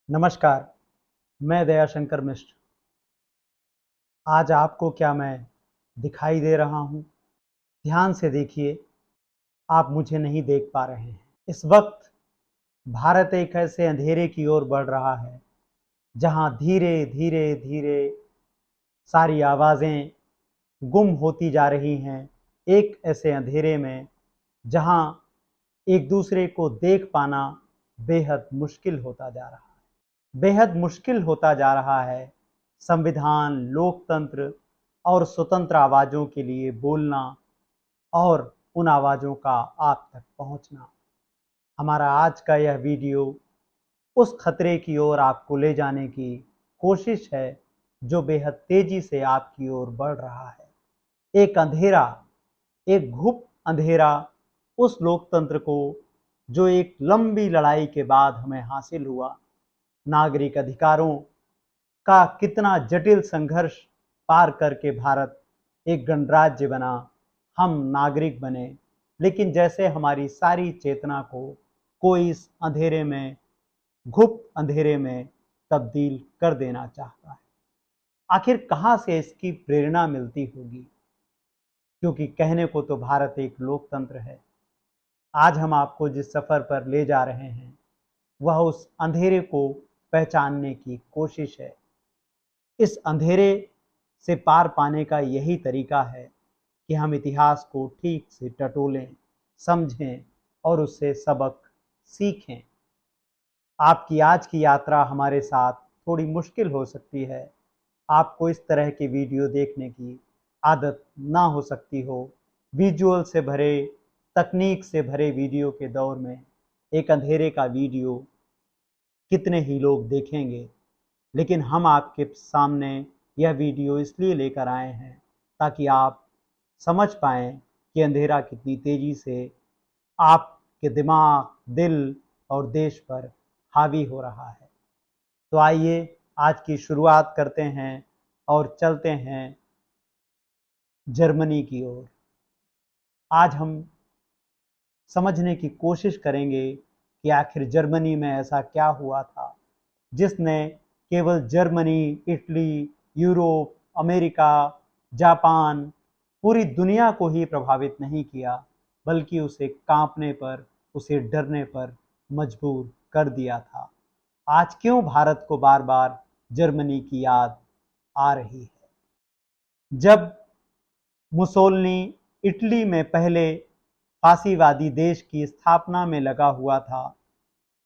नमस्कार, मैं दयाशंकर मिश्र। आज आपको क्या मैं दिखाई दे रहा हूँ? ध्यान से देखिए, आप मुझे नहीं देख पा रहे हैं। इस वक्त भारत एक ऐसे अंधेरे की ओर बढ़ रहा है, जहाँ धीरे धीरे धीरे सारी आवाज़ें गुम होती जा रही हैं। एक ऐसे अंधेरे में जहाँ एक दूसरे को देख पाना बेहद मुश्किल होता जा रहा है। बेहद मुश्किल होता जा रहा है संविधान, लोकतंत्र और स्वतंत्र आवाज़ों के लिए बोलना और उन आवाज़ों का आप तक पहुंचना। हमारा आज का यह वीडियो उस खतरे की ओर आपको ले जाने की कोशिश है जो बेहद तेजी से आपकी ओर बढ़ रहा है। एक अंधेरा, एक घुप अंधेरा उस लोकतंत्र को जो एक लंबी लड़ाई के बाद हमें हासिल हुआ। नागरिक अधिकारों का कितना जटिल संघर्ष पार करके भारत एक गणराज्य बना, हम नागरिक बने, लेकिन जैसे हमारी सारी चेतना को कोई इस अंधेरे में, घुप अंधेरे में तब्दील कर देना चाहता है। आखिर कहाँ से इसकी प्रेरणा मिलती होगी? क्योंकि कहने को तो भारत एक लोकतंत्र है। आज हम आपको जिस सफर पर ले जा रहे हैं वह उस अंधेरे को पहचानने की कोशिश है। इस अंधेरे से पार पाने का यही तरीका है कि हम इतिहास को ठीक से टटोलें, समझें और उससे सबक सीखें। आपकी आज की यात्रा हमारे साथ थोड़ी मुश्किल हो सकती है। आपको इस तरह के वीडियो देखने की आदत ना हो सकती हो। विजुअल से भरे, तकनीक से भरे वीडियो के दौर में एक अंधेरे का वीडियो कितने ही लोग देखेंगे, लेकिन हम आपके सामने यह वीडियो इसलिए लेकर आए हैं ताकि आप समझ पाएँ कि अंधेरा कितनी तेज़ी से आपके दिमाग, दिल और देश पर हावी हो रहा है। तो आइए आज की शुरुआत करते हैं और चलते हैं जर्मनी की ओर। आज हम समझने की कोशिश करेंगे कि आखिर जर्मनी में ऐसा क्या हुआ था जिसने केवल Germany, Italy, Europe, America, Japan, पूरी दुनिया को ही प्रभावित नहीं किया, बल्कि उसे कांपने पर, उसे डरने पर मजबूर कर दिया था। आज क्यों भारत को बार बार जर्मनी की याद आ रही है? जब मुसोलिनी इटली में पहले फासीवादी देश की स्थापना में लगा हुआ था,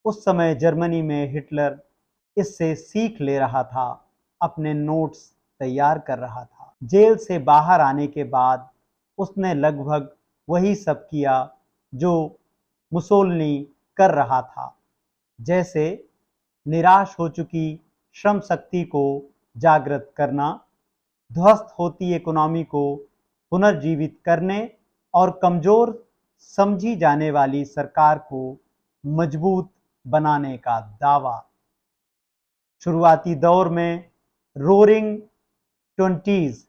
उस समय जर्मनी में हिटलर इससे सीख ले रहा था, अपने नोट्स तैयार कर रहा था। जेल से बाहर आने के बाद उसने लगभग वही सब किया जो मुसोलिनी कर रहा था, जैसे निराश हो चुकी श्रम शक्ति को जागृत करना, ध्वस्त होती इकोनॉमी को पुनर्जीवित करने और कमजोर समझी जाने वाली सरकार को मजबूत बनाने का दावा। शुरुआती दौर में रोरिंग ट्वेंटीज,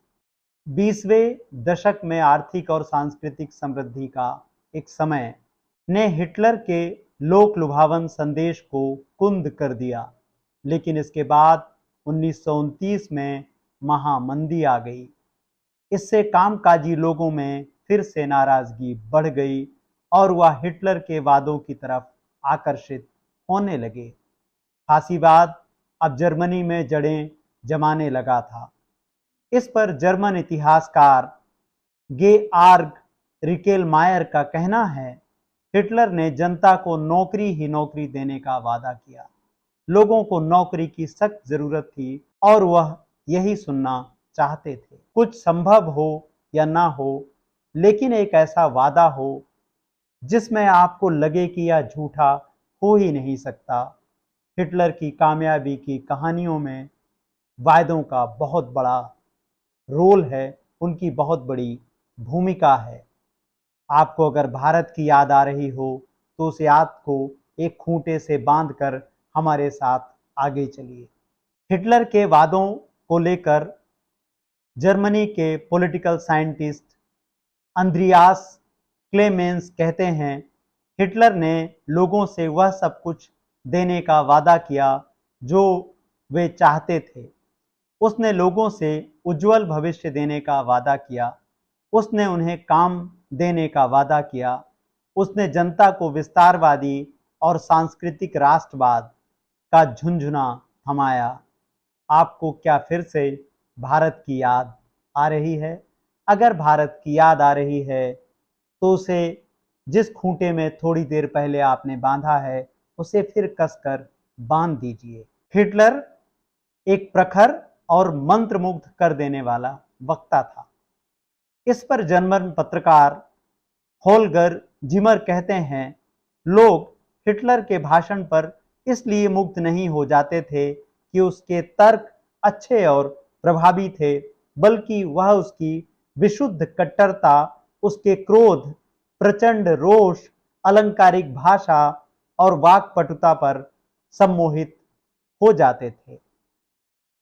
20वें दशक में आर्थिक और सांस्कृतिक समृद्धि का एक समय ने हिटलर के लोक लुभावन संदेश को कुंद कर दिया, लेकिन इसके बाद 1929 में महामंदी आ गई। इससे कामकाजी लोगों में फिर से नाराजगी बढ़ गई और वह हिटलर के वादों की तरफ आकर्षित होने लगे। फासीवाद अब जर्मनी में जड़ें जमाने लगा था। इस पर जर्मन इतिहासकार गेआर्ग रिकेलमायर का कहना है, हिटलर ने जनता को नौकरी ही नौकरी देने का वादा किया। लोगों को नौकरी की सख्त जरूरत थी और वह यही सुनना चाहते थे। कुछ संभव हो या ना हो, लेकिन एक ऐसा वादा हो जिसमें आपको लगे कि यह झूठा हो ही नहीं सकता। हिटलर की कामयाबी की कहानियों में वायदों का बहुत बड़ा रोल है, उनकी बहुत बड़ी भूमिका है। आपको अगर भारत की याद आ रही हो तो उस याद को एक खूंटे से बांधकर हमारे साथ आगे चलिए। हिटलर के वादों को लेकर जर्मनी के पॉलिटिकल साइंटिस्ट अंद्रियास क्लेमेंस कहते हैं, हिटलर ने लोगों से वह सब कुछ देने का वादा किया जो वे चाहते थे। उसने लोगों से उज्जवल भविष्य देने का वादा किया। उसने उन्हें काम देने का वादा किया। उसने जनता को विस्तारवादी और सांस्कृतिक राष्ट्रवाद का झुंझुना थमाया। आपको क्या फिर से भारत की याद आ रही है? अगर भारत की याद आ रही है तो उसे जिस खूंटे में थोड़ी देर पहले आपने बांधा है उसे फिर कसकर बांध दीजिए। हिटलर एक प्रखर और मंत्रमुग्ध कर देने वाला वक्ता था। इस पर जर्मन पत्रकार होल्गर जिमर कहते हैं, लोग हिटलर के भाषण पर इसलिए मुग्ध नहीं हो जाते थे कि उसके तर्क अच्छे और प्रभावी थे, बल्कि वह उसकी विशुद्ध कट्टरता, उसके क्रोध, प्रचंड रोष, अलंकारिक भाषा और वाक्पटुता पर सम्मोहित हो जाते थे।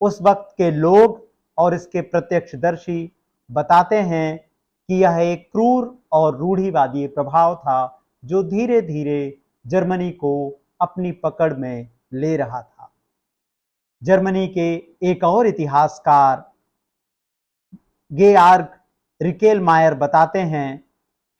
उस वक्त के लोग और इसके प्रत्यक्षदर्शी बताते हैं कि यह एक क्रूर और रूढ़िवादी प्रभाव था जो धीरे धीरे जर्मनी को अपनी पकड़ में ले रहा था। जर्मनी के एक और इतिहासकार गेआर्ग रिकेलमायर बताते हैं,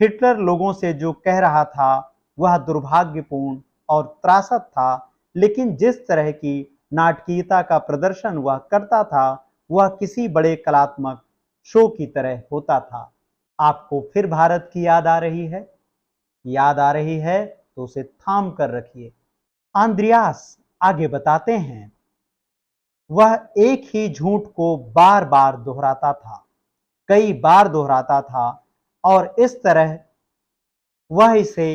हिटलर लोगों से जो कह रहा था वह दुर्भाग्यपूर्ण और त्रासद था, लेकिन जिस तरह की नाटकीयता का प्रदर्शन वह करता था वह किसी बड़े कलात्मक शो की तरह होता था। आपको फिर भारत की याद आ रही है? याद आ रही है तो उसे थाम कर रखिए। आंद्रियास आगे बताते हैं, वह एक ही झूठ को बार बार दोहराता था, कई बार दोहराता था, और इस तरह वह इसे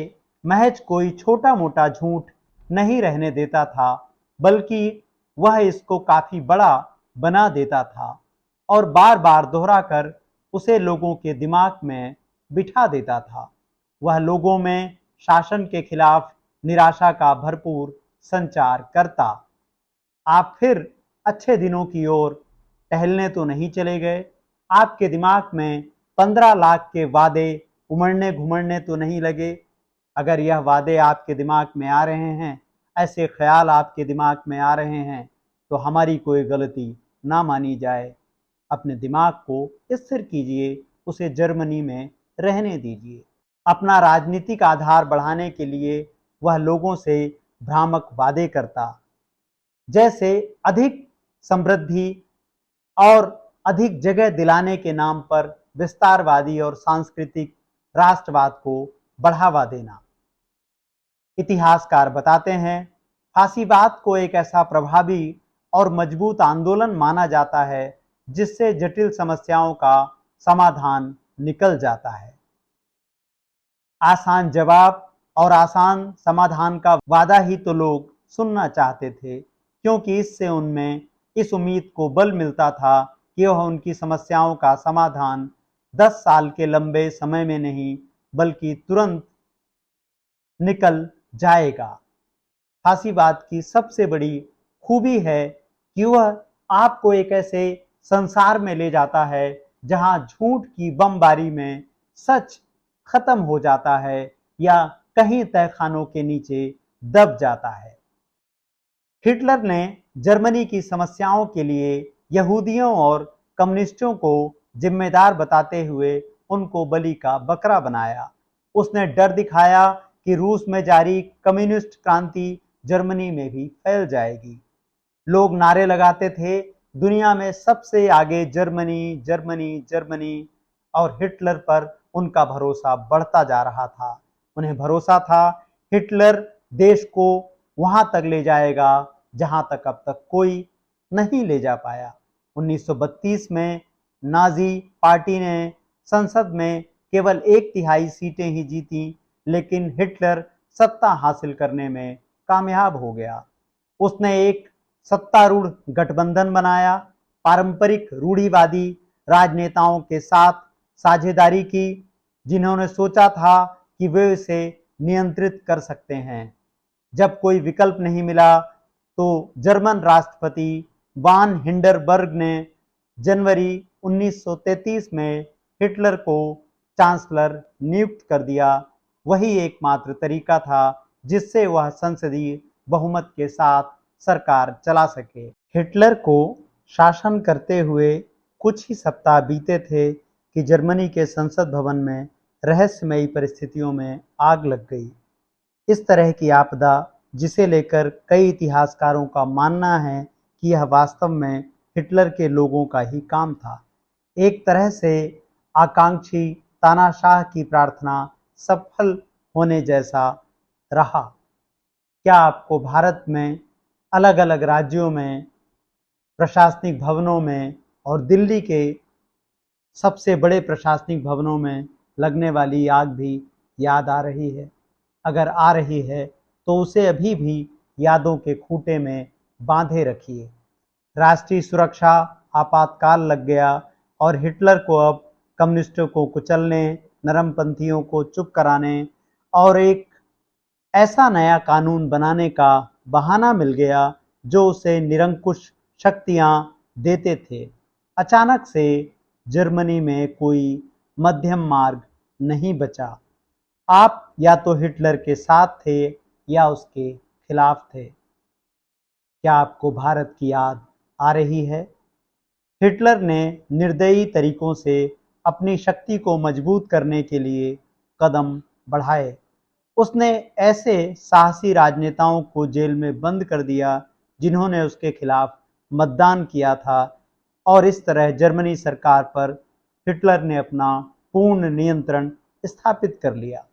महज कोई छोटा मोटा झूठ नहीं रहने देता था, बल्कि वह इसको काफी बड़ा बना देता था और बार बार दोहराकर उसे लोगों के दिमाग में बिठा देता था। वह लोगों में शासन के खिलाफ निराशा का भरपूर संचार करता। आप फिर अच्छे दिनों की ओर टहलने तो नहीं चले गए? आपके दिमाग में 15 लाख के वादे उमड़ने घुमड़ने तो नहीं लगे? अगर यह वादे आपके दिमाग में आ रहे हैं, ऐसे ख्याल आपके दिमाग में आ रहे हैं, तो हमारी कोई गलती ना मानी जाए। अपने दिमाग को स्थिर कीजिए, उसे जर्मनी में रहने दीजिए। अपना राजनीतिक आधार बढ़ाने के लिए वह लोगों से भ्रामक वादे करता, जैसे अधिक समृद्धि और अधिक जगह दिलाने के नाम पर विस्तारवादी और सांस्कृतिक राष्ट्रवाद को बढ़ावा देना। इतिहासकार बताते हैं, फांसीवाद को एक ऐसा प्रभावी और मजबूत आंदोलन माना जाता है जिससे जटिल समस्याओं का समाधान निकल जाता है। आसान जवाब और आसान समाधान का वादा ही तो लोग सुनना चाहते थे, क्योंकि इससे उनमें इस उम्मीद को बल मिलता था कि वह उनकी समस्याओं का समाधान 10 साल के लंबे समय में नहीं बल्कि तुरंत निकल जाएगा। फांसीवाद की सबसे बड़ी खूबी है कि वह आपको एक ऐसे संसार में ले जाता है जहां झूठ की बमबारी में सच खत्म हो जाता है या कहीं तहखानों के नीचे दब जाता है। हिटलर ने जर्मनी की समस्याओं के लिए यहूदियों और कम्युनिस्टों को जिम्मेदार बताते हुए उनको बलि का बकरा बनाया। उसने डर दिखाया कि रूस में जारी कम्युनिस्ट क्रांति जर्मनी में भी फैल जाएगी। लोग नारे लगाते थे, दुनिया में सबसे आगे जर्मनी, जर्मनी, जर्मनी, और हिटलर पर उनका भरोसा बढ़ता जा रहा था। उन्हें भरोसा था हिटलर देश को वहां तक ले जाएगा जहां तक अब तक कोई नहीं ले जा पाया। 1932 में नाजी पार्टी ने संसद में केवल 1/3 सीटें ही जीती, लेकिन हिटलर सत्ता हासिल करने में कामयाब हो गया। उसने एक सत्तारूढ़ गठबंधन बनाया, पारंपरिक रूढ़िवादी राजनेताओं के साथ साझेदारी की, जिन्होंने सोचा था कि वे इसे नियंत्रित कर सकते हैं। जब कोई विकल्प नहीं मिला तो जर्मन राष्ट्रपति वान हिंडरबर्ग ने जनवरी 1933 में हिटलर को चांसलर नियुक्त कर दिया। वही एकमात्र तरीका था जिससे वह संसदीय बहुमत के साथ सरकार चला सके। हिटलर को शासन करते हुए कुछ ही सप्ताह बीते थे कि जर्मनी के संसद भवन में रहस्यमयी परिस्थितियों में आग लग गई। इस तरह की आपदा, जिसे लेकर कई इतिहासकारों का मानना है कि यह वास्तव में हिटलर के लोगों का ही काम था, एक तरह से आकांक्षी तानाशाह की प्रार्थना सफल होने जैसा रहा। क्या आपको भारत में अलग अलग राज्यों में प्रशासनिक भवनों में और दिल्ली के सबसे बड़े प्रशासनिक भवनों में लगने वाली आग भी याद आ रही है? अगर आ रही है तो उसे अभी भी यादों के खूंटे में बांधे रखिए। राष्ट्रीय सुरक्षा आपातकाल लग गया और हिटलर को अब कम्युनिस्टों को कुचलने, नरमपंथियों को चुप कराने और एक ऐसा नया कानून बनाने का बहाना मिल गया जो उसे निरंकुश शक्तियां देते थे। अचानक से जर्मनी में कोई मध्यम मार्ग नहीं बचा। आप या तो हिटलर के साथ थे या उसके खिलाफ थे। क्या आपको भारत की याद आ रही है? हिटलर ने निर्दयी तरीकों से अपनी शक्ति को मजबूत करने के लिए कदम बढ़ाए। उसने ऐसे साहसी राजनेताओं को जेल में बंद कर दिया जिन्होंने उसके खिलाफ मतदान किया था, और इस तरह जर्मनी सरकार पर हिटलर ने अपना पूर्ण नियंत्रण स्थापित कर लिया।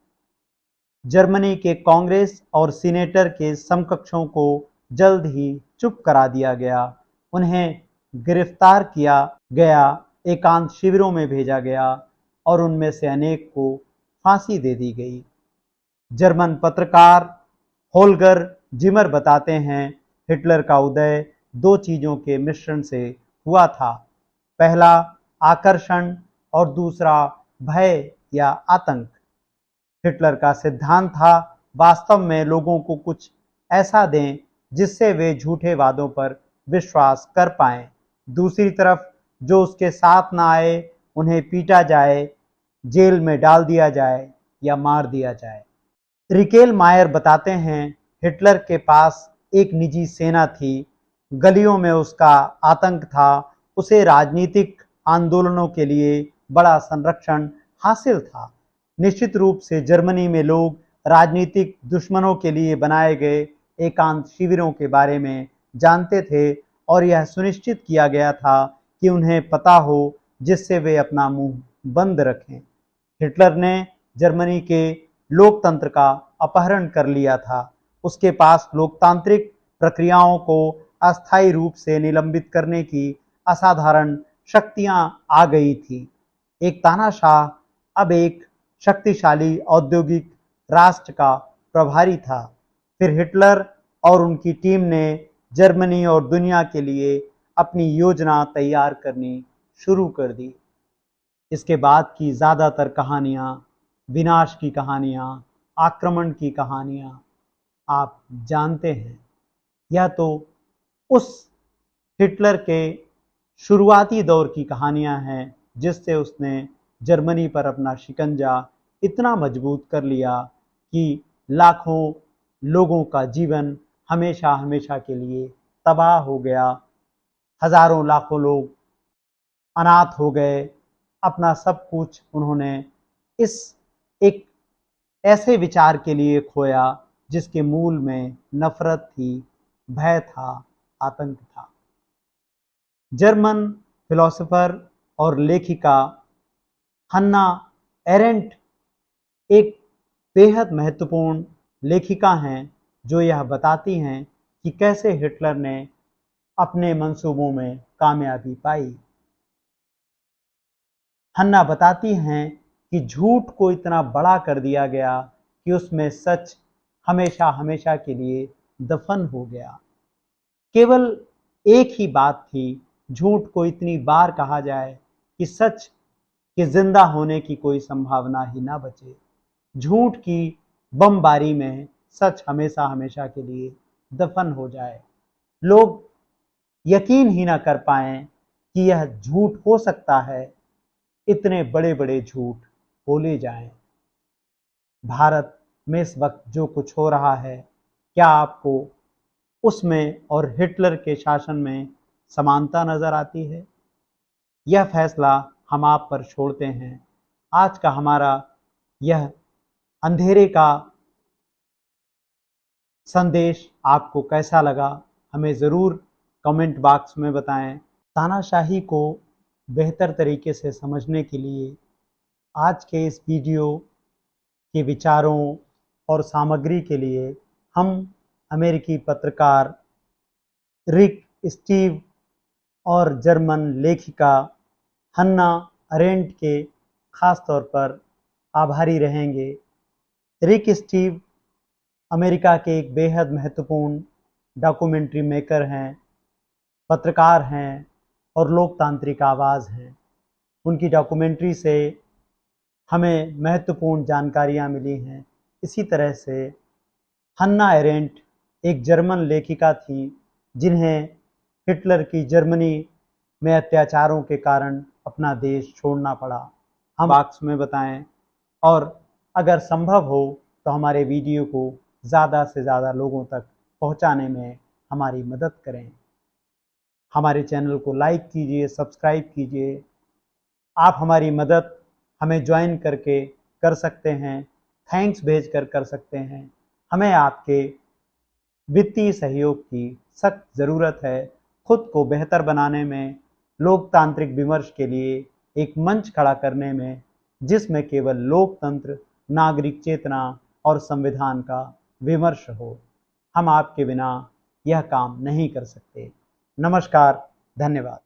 जर्मनी के कांग्रेस और सीनेटर के समकक्षों को जल्द ही चुप करा दिया गया। उन्हें गिरफ्तार किया गया, एकांत शिविरों में भेजा गया और उनमें से अनेक को फांसी दे दी गई। जर्मन पत्रकार होल्गर जिमर बताते हैं, हिटलर का उदय दो चीजों के मिश्रण से हुआ था। पहला आकर्षण और दूसरा भय या आतंक। हिटलर का सिद्धांत था, वास्तव में लोगों को कुछ ऐसा दें जिससे वे झूठे वादों पर विश्वास कर पाएं। दूसरी तरफ जो उसके साथ ना आए उन्हें पीटा जाए, जेल में डाल दिया जाए या मार दिया जाए। रिकेल मायर बताते हैं, हिटलर के पास एक निजी सेना थी। गलियों में उसका आतंक था। उसे राजनीतिक आंदोलनों के लिए बड़ा संरक्षण हासिल था। निश्चित रूप से जर्मनी में लोग राजनीतिक दुश्मनों के लिए बनाए गए एकांत शिविरों के बारे में जानते थे और यह सुनिश्चित किया गया था कि उन्हें पता हो, जिससे वे अपना मुंह बंद रखें। हिटलर ने जर्मनी के लोकतंत्र का अपहरण कर लिया था। उसके पास लोकतांत्रिक प्रक्रियाओं को अस्थायी रूप से निलंबित करने की असाधारण शक्तियां आ गई थी। एक तानाशाह अब एक शक्तिशाली औद्योगिक राष्ट्र का प्रभारी था। फिर हिटलर और उनकी टीम ने जर्मनी और दुनिया के लिए अपनी योजना तैयार करनी शुरू कर दी। इसके बाद की ज़्यादातर कहानियाँ विनाश की कहानियाँ, आक्रमण की कहानियाँ आप जानते हैं। यह तो उस हिटलर के शुरुआती दौर की कहानियाँ हैं जिससे उसने जर्मनी पर अपना शिकंजा इतना मजबूत कर लिया कि लाखों लोगों का जीवन हमेशा हमेशा के लिए तबाह हो गया। हजारों लाखों लोग अनाथ हो गए। अपना सब कुछ उन्होंने इस एक ऐसे विचार के लिए खोया जिसके मूल में नफरत थी, भय था, आतंक था। जर्मन फिलोसोफर और लेखिका हन्ना एरेंट एक बेहद महत्वपूर्ण लेखिका हैं जो यह बताती हैं कि कैसे हिटलर ने अपने मंसूबों में कामयाबी पाई। हन्ना बताती हैं कि झूठ को इतना बड़ा कर दिया गया कि उसमें सच हमेशा हमेशा के लिए दफन हो गया। केवल एक ही बात थी, झूठ को इतनी बार कहा जाए कि सच के जिंदा होने की कोई संभावना ही ना बचे। झूठ की बमबारी में सच हमेशा हमेशा के लिए दफन हो जाए। लोग यकीन ही ना कर पाएं कि यह झूठ हो सकता है। इतने बड़े बड़े झूठ बोले जाएं। भारत में इस वक्त जो कुछ हो रहा है, क्या आपको उसमें और हिटलर के शासन में समानता नजर आती है। यह फैसला हम आप पर छोड़ते हैं। आज का हमारा यह अंधेरे का संदेश आपको कैसा लगा, हमें ज़रूर कमेंट बॉक्स में बताएं। तानाशाही को बेहतर तरीके से समझने के लिए आज के इस वीडियो के विचारों और सामग्री के लिए हम अमेरिकी पत्रकार रिक स्टीव और जर्मन लेखिका हन्ना अरेंट के खास तौर पर आभारी रहेंगे। रिक स्टीव अमेरिका के एक बेहद महत्वपूर्ण डॉक्यूमेंट्री मेकर हैं, पत्रकार हैं और लोकतांत्रिक आवाज़ हैं। उनकी डॉक्यूमेंट्री से हमें महत्वपूर्ण जानकारियाँ मिली हैं। इसी तरह से हन्ना अरेंट एक जर्मन लेखिका थी जिन्हें हिटलर की जर्मनी में अत्याचारों के कारण अपना देश छोड़ना पड़ा। हम बॉक्स में बताएं और अगर संभव हो तो हमारे वीडियो को ज़्यादा से ज़्यादा लोगों तक पहुंचाने में हमारी मदद करें। हमारे चैनल को लाइक कीजिए, सब्सक्राइब कीजिए। आप हमारी मदद हमें ज्वाइन करके कर सकते हैं, थैंक्स भेज कर सकते हैं। हमें आपके वित्तीय सहयोग की सख्त ज़रूरत है खुद को बेहतर बनाने में, लोकतांत्रिक विमर्श के लिए एक मंच खड़ा करने में, जिसमें केवल लोकतंत्र, नागरिक चेतना और संविधान का विमर्श हो। हम आपके बिना यह काम नहीं कर सकते। नमस्कार, धन्यवाद।